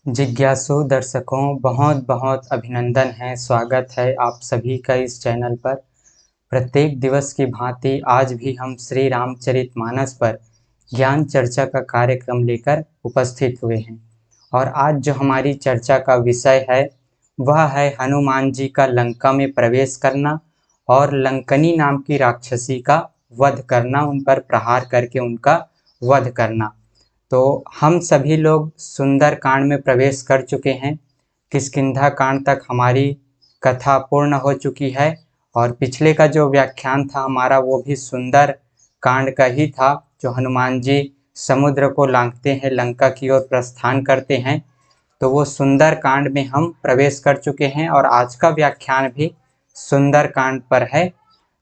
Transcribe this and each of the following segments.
जिज्ञासु दर्शकों, बहुत बहुत अभिनंदन है, स्वागत है आप सभी का इस चैनल पर। प्रत्येक दिवस की भांति आज भी हम श्री रामचरितमानस पर ज्ञान चर्चा का कार्यक्रम लेकर उपस्थित हुए हैं। और आज जो हमारी चर्चा का विषय है वह है हनुमान जी का लंका में प्रवेश करना और लंकनी नाम की राक्षसी का वध करना, उन पर प्रहार करके उनका वध करना। तो हम सभी लोग सुंदर कांड में प्रवेश कर चुके हैं। किष्किंधा कांड तक हमारी कथा पूर्ण हो चुकी है और पिछले का जो व्याख्यान था हमारा वो भी सुंदर कांड का ही था, जो हनुमान जी समुद्र को लांघते हैं, लंका की ओर प्रस्थान करते हैं। तो वो सुंदर कांड में हम प्रवेश कर चुके हैं और आज का व्याख्यान भी सुंदर कांड पर है।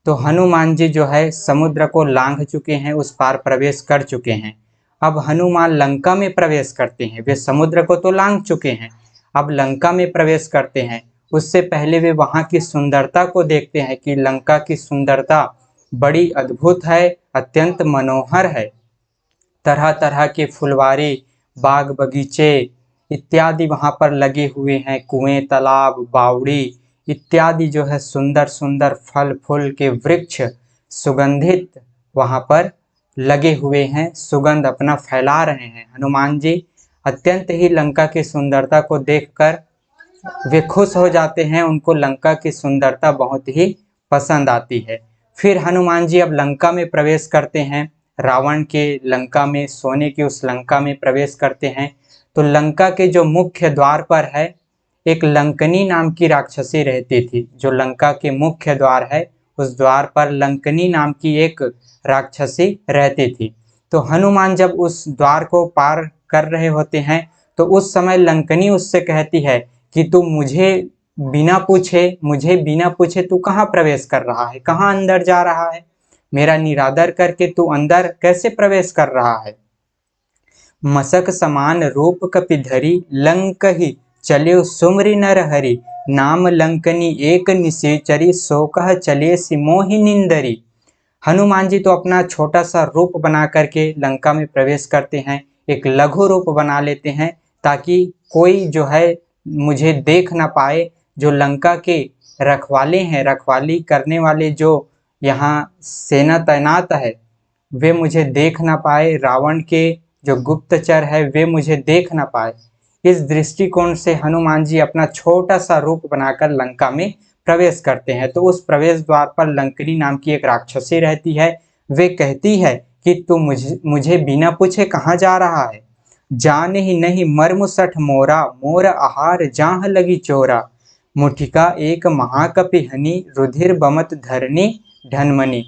तो हनुमान जी जो है समुद्र को लांघ चुके हैं, उस पार प्रवेश कर चुके हैं। अब हनुमान लंका में प्रवेश करते हैं। वे समुद्र को तो लांघ चुके हैं, अब लंका में प्रवेश करते हैं। उससे पहले वे वहां की सुंदरता को देखते हैं कि लंका की सुंदरता बड़ी अद्भुत है, अत्यंत मनोहर है। तरह तरह के फुलवारी, बाग बगीचे इत्यादि वहां पर लगे हुए हैं। कुएं, तालाब, बावड़ी इत्यादि जो है सुंदर सुंदर फल फूल के वृक्ष सुगंधित वहां पर लगे हुए हैं, सुगंध अपना फैला रहे हैं। हनुमान जी अत्यंत ही लंका की सुंदरता को देखकर वे खुश हो जाते हैं। उनको लंका की सुंदरता बहुत ही पसंद आती है। फिर हनुमान जी अब लंका में प्रवेश करते हैं, रावण के लंका में, सोने की उस लंका में प्रवेश करते हैं। तो लंका के जो मुख्य द्वार पर है एक लंकनी नाम की राक्षसी रहती थी। जो लंका के मुख्य द्वार है उस द्वार पर लंकनी नाम की एक राक्षसी रहती थी। तो हनुमान जब उस द्वार को पार कर रहे होते हैं तो उस समय लंकनी उससे कहती है कि तू मुझे बिना पूछे तू कहाँ प्रवेश कर रहा है, कहाँ अंदर जा रहा है, मेरा निरादर करके तू अंदर कैसे प्रवेश कर रहा है। मसक समान रूप कपिधरी, लंक ही चले सुमरि नर हरि, नाम लंकनी एक निशाचरी, सो कह चले सिमोहि निंदरी। हनुमान जी तो अपना छोटा सा रूप बना करके लंका में प्रवेश करते हैं, एक लघु रूप बना लेते हैं ताकि कोई जो है मुझे देख ना पाए। जो लंका के रखवाले हैं, रखवाली करने वाले जो यहाँ सेना तैनात है, वे मुझे देख ना पाए। रावण के जो गुप्तचर है वे मुझे देख ना पाए। इस दृष्टिकोण से हनुमान जी अपना छोटा सा रूप बनाकर लंका में प्रवेश करते हैं। तो उस प्रवेश द्वार पर लंकनी नाम की एक राक्षसी रहती है। वे कहती है कि तू मुझे बिना पूछे कहाँ जा रहा है। जान ही नहीं मर्म सठ मोरा, मोर आहार जाह लगी चोरा, मुठिका एक महाकपि हनि, रुधिर बमत धरनी ढनमनी।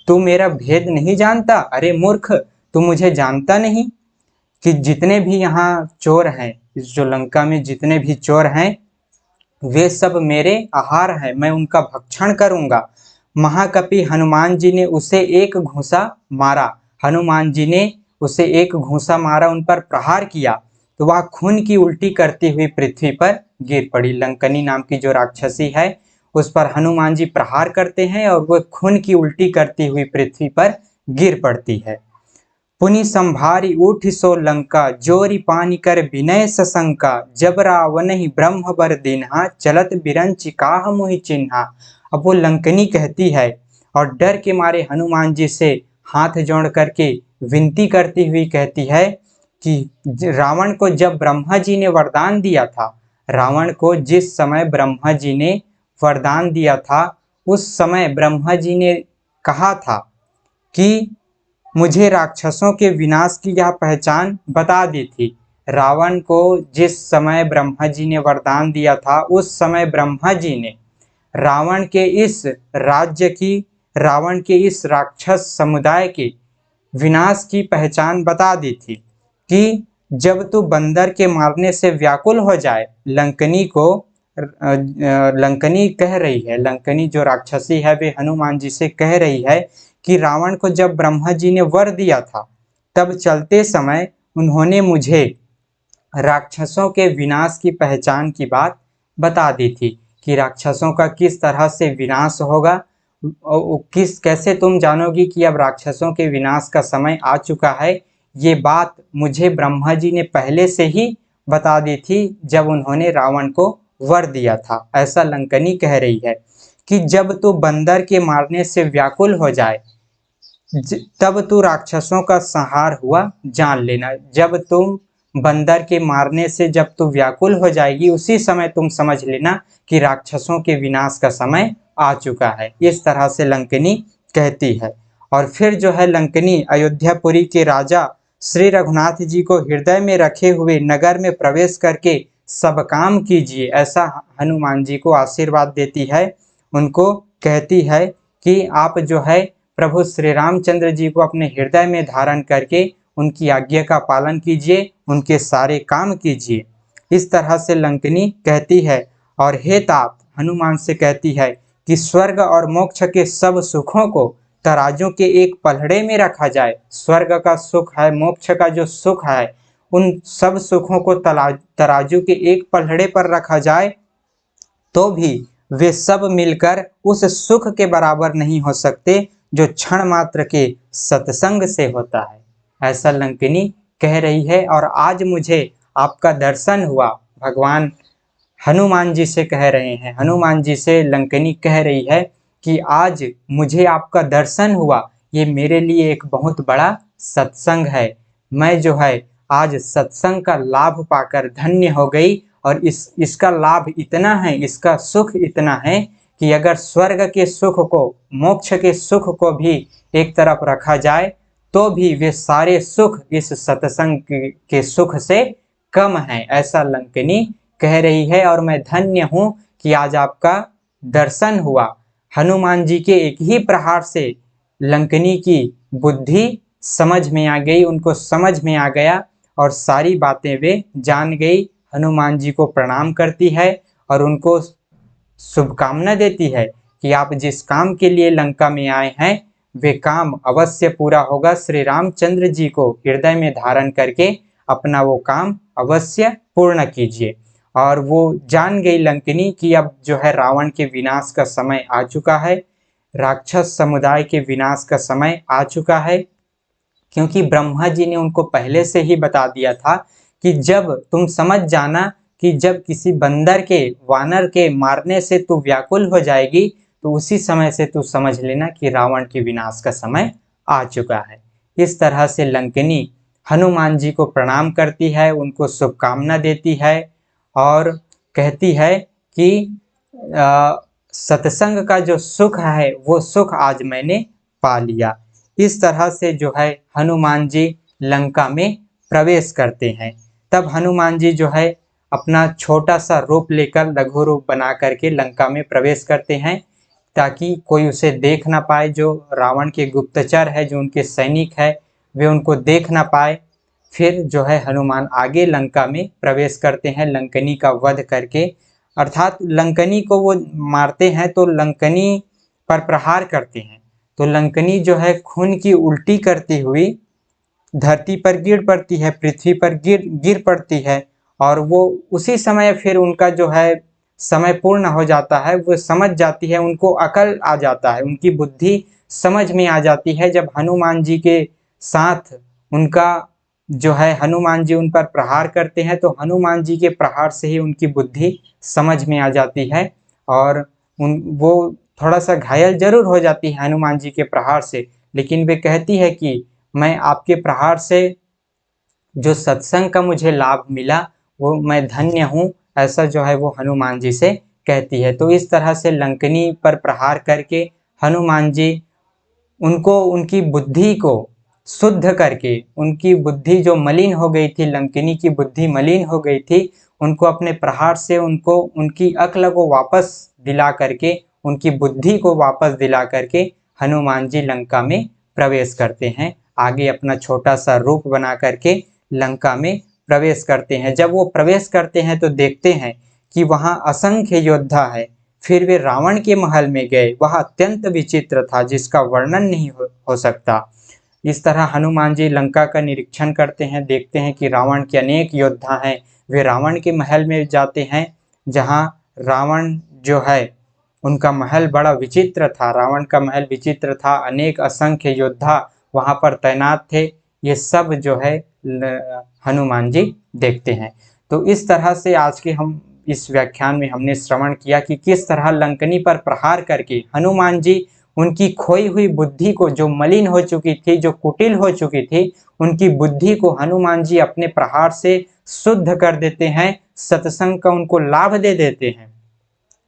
तू मेरा भेद नहीं जानता? अरे मूर्ख, तू मुझे जानता नहीं कि जितने भी यहाँ चोर हैं, इस जो लंका में जितने भी चोर हैं वे सब मेरे आहार हैं, मैं उनका भक्षण करूंगा। महाकपि हनुमान जी ने उसे एक घूंसा मारा। हनुमान जी ने उसे एक घूंसा मारा, उन पर प्रहार किया तो वह खून की उल्टी करती हुई पृथ्वी पर गिर पड़ी। लंकनी नाम की जो राक्षसी है उस पर हनुमान जी प्रहार करते हैं और वह खून की उल्टी करती हुई पृथ्वी पर गिर पड़ती है। पुनि संभारी उठ सो लंका, जोरी पानी कर विनय सशंका, जब रावण ही ब्रह्म बर दिन्हा, चलत बिरंच काह मोहि चिन्हा। अब वो लंकनी कहती है और डर के मारे हनुमान जी से हाथ जोड़ करके विनती करती हुई कहती है कि रावण को जब ब्रह्मा जी ने वरदान दिया था, रावण को जिस समय ब्रह्मा जी ने वरदान दिया था उस समय ब्रह्मा जी ने कहा था कि मुझे राक्षसों के विनाश की यह पहचान बता दी थी। रावण को जिस समय ब्रह्मा जी ने वरदान दिया था उस समय ब्रह्मा जी ने रावण के इस राज्य की, रावण के इस राक्षस समुदाय के विनाश की पहचान बता दी थी कि जब तू बंदर के मारने से व्याकुल हो जाए, लंकनी को लंकनी कह रही है, लंकनी जो राक्षसी है वे हनुमान जी से कह रही है कि रावण को जब ब्रह्मा जी ने वर दिया था तब चलते समय उन्होंने मुझे राक्षसों के विनाश की पहचान की बात बता दी थी कि राक्षसों का किस तरह से विनाश होगा। कैसे तुम जानोगी कि अब राक्षसों के विनाश का समय आ चुका है, ये बात मुझे ब्रह्मा जी ने पहले से ही बता दी थी जब उन्होंने रावण को वर दिया था। ऐसा लंकनी कह रही है कि जब तू बंदर के मारने से व्याकुल हो जाए तब तू राक्षसों का संहार हुआ जान लेना। जब तुम बंदर के मारने से जब तू व्याकुल हो जाएगी उसी समय तुम समझ लेना कि राक्षसों के विनाश का समय आ चुका है। इस तरह से लंकनी कहती है। और फिर जो है लंकनी अयोध्यापुरी के राजा श्री रघुनाथ जी को हृदय में रखे हुए नगर में प्रवेश करके सब काम कीजिए, ऐसा हनुमान जी को आशीर्वाद देती है। उनको कहती है कि आप जो है प्रभु श्री रामचंद्र जी को अपने हृदय में धारण करके उनकी आज्ञा का पालन कीजिए, उनके सारे काम कीजिए। इस तरह से लंकनी कहती है। और हे तात हनुमान से कहती है कि स्वर्ग और मोक्ष के सब सुखों को तराजू के एक पलड़े में रखा जाए। स्वर्ग का सुख है, मोक्ष का जो सुख है, उन सब सुखों को तराजू के एक पलड़े पर रखा जाए तो भी वे सब मिलकर उस सुख के बराबर नहीं हो सकते जो क्षण मात्र के सत्संग से होता है। ऐसा लंकिनी कह रही है। और आज मुझे आपका दर्शन हुआ, भगवान हनुमान जी से कह रहे हैं, हनुमान जी से लंकिनी कह रही है कि आज मुझे आपका दर्शन हुआ, ये मेरे लिए एक बहुत बड़ा सत्संग है। मैं जो है आज सत्संग का लाभ पाकर धन्य हो गई। और इसका लाभ इतना है, इसका सुख इतना है कि अगर स्वर्ग के सुख को, मोक्ष के सुख को भी एक तरफ रखा जाए तो भी वे सारे सुख इस सत्संग के सुख से कम है। ऐसा लंकिनी कह रही है। और मैं धन्य हूँ कि आज आपका दर्शन हुआ। हनुमान जी के एक ही प्रहार से लंकिनी की बुद्धि समझ में आ गई, उनको समझ में आ गया और सारी बातें वे जान गई। हनुमान जी को प्रणाम करती है और उनको शुभकामना देती है कि आप जिस काम के लिए लंका में आए हैं वे काम अवश्य पूरा होगा। श्री रामचंद्र जी को हृदय में धारण करके अपना वो काम अवश्य पूर्ण कीजिए। और वो जान गई लंकिनी कि अब जो है रावण के विनाश का समय आ चुका है, राक्षस समुदाय के विनाश का समय आ चुका है। क्योंकि ब्रह्मा जी ने उनको पहले से ही बता दिया था कि जब तुम समझ जाना कि जब किसी बंदर के, वानर के मारने से तू व्याकुल हो जाएगी तो उसी समय से तू समझ लेना कि रावण के विनाश का समय आ चुका है। इस तरह से लंकिनी हनुमान जी को प्रणाम करती है, उनको शुभकामना देती है और कहती है कि सत्संग का जो सुख है वो सुख आज मैंने पा लिया। इस तरह से जो है हनुमान जी लंका में प्रवेश करते हैं। तब हनुमान जी जो है अपना छोटा सा रूप लेकर, लघु रूप बना करके लंका में प्रवेश करते हैं ताकि कोई उसे देख ना पाए। जो रावण के गुप्तचर है, जो उनके सैनिक है, वे उनको देख ना पाए। फिर जो है हनुमान आगे लंका में प्रवेश करते हैं लंकनी का वध करके। अर्थात लंकनी को वो मारते हैं तो लंकनी पर प्रहार करते हैं तो लंकनी जो है खून की उल्टी करती हुई धरती पर गिर पड़ती है, पृथ्वी पर गिर पड़ती है। और वो उसी समय फिर उनका जो है समय पूर्ण हो जाता है, वो समझ जाती है, उनको अकल आ जाता है, उनकी बुद्धि समझ में आ जाती है। जब हनुमान जी के साथ उनका जो है हनुमान जी उन पर प्रहार करते हैं तो हनुमान जी के प्रहार से ही उनकी बुद्धि समझ में आ जाती है। और वो थोड़ा सा घायल जरूर हो जाती है हनुमान जी के प्रहार से, लेकिन वे कहती है कि मैं आपके प्रहार से जो सत्संग का मुझे लाभ मिला वो मैं धन्य हूँ। ऐसा जो है वो हनुमान जी से कहती है। तो इस तरह से लंकनी पर प्रहार करके हनुमान जी उनको, उनकी बुद्धि को शुद्ध करके, उनकी बुद्धि जो मलिन हो गई थी, लंकिनी की बुद्धि मलिन हो गई थी, उनको अपने प्रहार से उनको उनकी अक्ल को वापस दिला करके, उनकी बुद्धि को वापस दिला करके हनुमान जी लंका में प्रवेश करते हैं। आगे अपना छोटा सा रूप बना करके लंका में प्रवेश करते हैं। जब वो प्रवेश करते हैं तो देखते हैं कि वहाँ असंख्य योद्धा है। फिर वे रावण के महल में गए, वह अत्यंत विचित्र था जिसका वर्णन नहीं हो सकता। इस तरह हनुमान जी लंका का निरीक्षण करते हैं, देखते हैं कि रावण के अनेक योद्धा हैं। वे रावण के महल में जाते हैं जहाँ रावण जो है उनका महल बड़ा विचित्र था, रावण का महल विचित्र था, अनेक असंख्य योद्धा वहाँ पर तैनात थे। ये सब जो है हनुमान जी देखते हैं। तो इस तरह से आज के हम इस व्याख्यान में हमने श्रवण किया कि किस तरह लंकनी पर प्रहार करके हनुमान जी उनकी खोई हुई बुद्धि को, जो मलिन हो चुकी थी, जो कुटिल हो चुकी थी, उनकी बुद्धि को हनुमान जी अपने प्रहार से शुद्ध कर देते हैं, सत्संग का उनको लाभ दे देते हैं।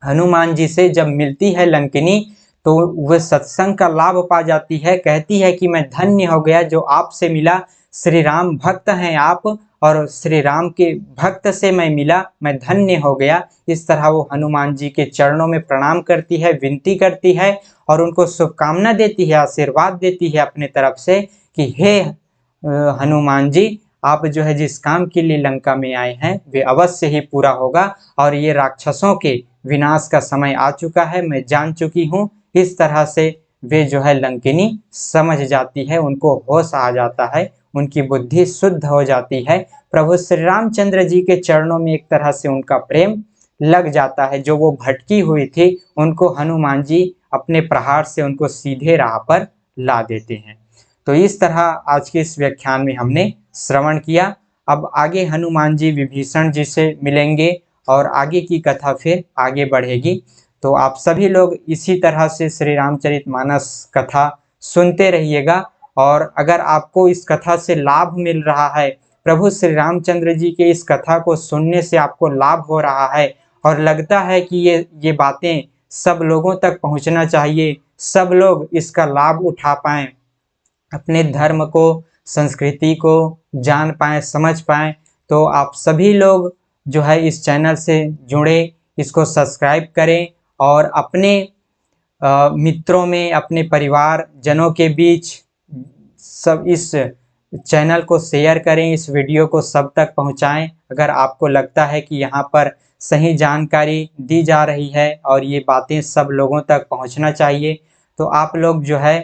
हनुमान जी से जब मिलती है लंकिनी तो वह सत्संग का लाभ पा जाती है, कहती है कि मैं धन्य हो गया जो आपसे मिला, श्री राम भक्त हैं आप और श्री राम के भक्त से मैं मिला, मैं धन्य हो गया। इस तरह वो हनुमान जी के चरणों में प्रणाम करती है, विनती करती है और उनको शुभकामना देती है, आशीर्वाद देती है अपने तरफ से कि हे हनुमान जी, आप जो है जिस काम के लिए लंका में आए हैं वे अवश्य ही पूरा होगा और ये राक्षसों के विनाश का समय आ चुका है, मैं जान चुकी हूँ। इस तरह से वे जो है लंकिनी समझ जाती है, उनको होश आ जाता है, उनकी बुद्धि शुद्ध हो जाती है। प्रभु श्री रामचंद्र जी के चरणों में एक तरह से उनका प्रेम लग जाता है। जो वो भटकी हुई थी उनको हनुमान जी अपने प्रहार से उनको सीधे राह पर ला देते हैं। तो इस तरह आज के इस व्याख्यान में हमने श्रवण किया। अब आगे हनुमान जी विभीषण जी से मिलेंगे और आगे की कथा फिर आगे बढ़ेगी। तो आप सभी लोग इसी तरह से श्री रामचरितमानस कथा सुनते रहिएगा और अगर आपको इस कथा से लाभ मिल रहा है, प्रभु श्री रामचंद्र जी के इस कथा को सुनने से आपको लाभ हो रहा है और लगता है कि ये बातें सब लोगों तक पहुंचना चाहिए, सब लोग इसका लाभ उठा पाएं, अपने धर्म को, संस्कृति को जान पाएं, समझ पाएं, तो आप सभी लोग जो है इस चैनल से जुड़े, इसको सब्सक्राइब करें और अपने मित्रों में, अपने परिवार जनों के बीच सब इस चैनल को शेयर करें, इस वीडियो को सब तक पहुंचाएं। अगर आपको लगता है कि यहाँ पर सही जानकारी दी जा रही है और ये बातें सब लोगों तक पहुंचना चाहिए, तो आप लोग जो है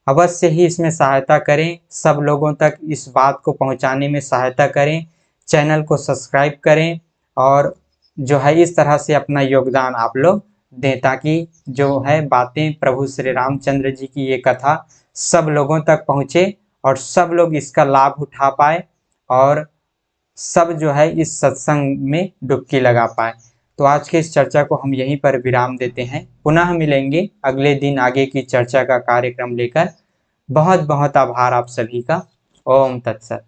अवश्य ही इसमें सहायता करें, सब लोगों तक इस बात को पहुंचाने में सहायता करें, चैनल को सब्सक्राइब करें और जो है इस तरह से अपना योगदान आप लोग दें ताकि जो है बातें प्रभु श्री रामचंद्र जी की ये कथा सब लोगों तक पहुँचे और सब लोग इसका लाभ उठा पाए और सब जो है इस सत्संग में डुबकी लगा पाए। तो आज के इस चर्चा को हम यहीं पर विराम देते हैं, पुनः मिलेंगे अगले दिन आगे की चर्चा का कार्यक्रम लेकर। बहुत बहुत आभार आप सभी का। ओम तत्सत।